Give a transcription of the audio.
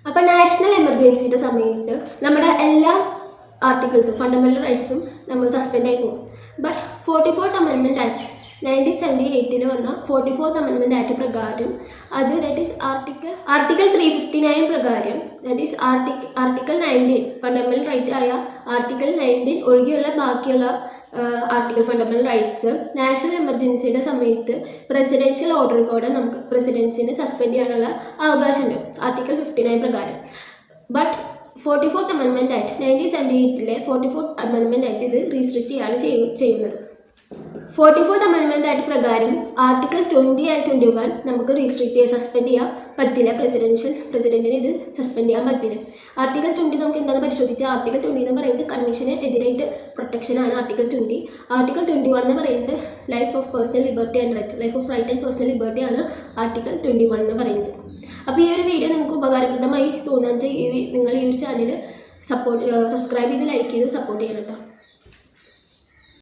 അപ്പോൾ നാഷണൽ എമർജൻസിയുടെ സമയത്ത് നമ്മുടെ എല്ലാ ആർട്ടിക്കിൾസും ഫണ്ടമെൻ്റൽ റൈറ്റ്സും നമ്മൾ സസ്പെൻഡ് ആയി പോകും. ബട്ട് 44th അമെൻമെൻറ്റ് ആക്ട് 1978 വന്ന 44th അമെൻമെൻറ്റ് ആക്ട് പ്രകാരം അത് ദാറ്റ് ഈസ് ആർട്ടിക്കിൾ 359 പ്രകാരം that is article 19 fundamental right ആയ ആർട്ടിക്കിൾ 19 ഒഴികെയുള്ള ബാക്കിയുള്ള ആർട്ടിക്കിൾ ഫണ്ടമെൻ്റൽ റൈറ്റ്സ് നാഷണൽ എമർജൻസിയുടെ സമയത്ത് പ്രസിഡൻഷ്യൽ ഓർഡർ കൂടെ നമുക്ക് പ്രസിഡൻസിനെ സസ്പെൻഡ് ചെയ്യാനുള്ള അവകാശമുണ്ട് ആർട്ടിക്കിൾ 59 പ്രകാരം. But 44th amendment act 1978 44th amendment act ഇത് റീസ്ട്രിക്റ്റ് ചെയ്യാണ് ചെയ്യുന്നത്. 44th അമെൻമെൻറ്റ് ആക്ട് പ്രകാരം ആർട്ടിക്കിൾ 20 and 21 നമുക്ക് സസ്പെൻഡ് ചെയ്യാൻ പറ്റില്ല. പ്രസിഡന്റിന് ഇത് സസ്പെൻഡ് ചെയ്യാൻ പറ്റില്ല. ആർട്ടിക്കിൾ 20 നമുക്ക് എന്താണെന്ന് പരിശോധിച്ചാൽ ആർട്ടിക്കിൾ 20 എന്ന് പറയുന്നത് കൺവെൻഷന് എതിരായിട്ട് പ്രൊട്ടക്ഷനാണ് ആർട്ടിക്കിൾ 20. ആർട്ടിക്കിൾ 21 എന്ന് പറയുന്നത് life of personal liberty and right, life of right and personal liberty ആണ് ആർട്ടിക്കിൾ 21 എന്ന് പറയുന്നത്. അപ്പോൾ ഈ ഒരു വീഡിയോ നിങ്ങൾക്ക് ഉപകാരപ്രദമായി തോന്നുകയാണെന്ന് വെച്ചാൽ നിങ്ങൾ ഈ ഒരു ചാനൽ സബ്സ്ക്രൈബ് ചെയ്ത് ലൈക്ക് ചെയ്ത് സപ്പോർട്ട് ചെയ്യണം കേട്ടോ.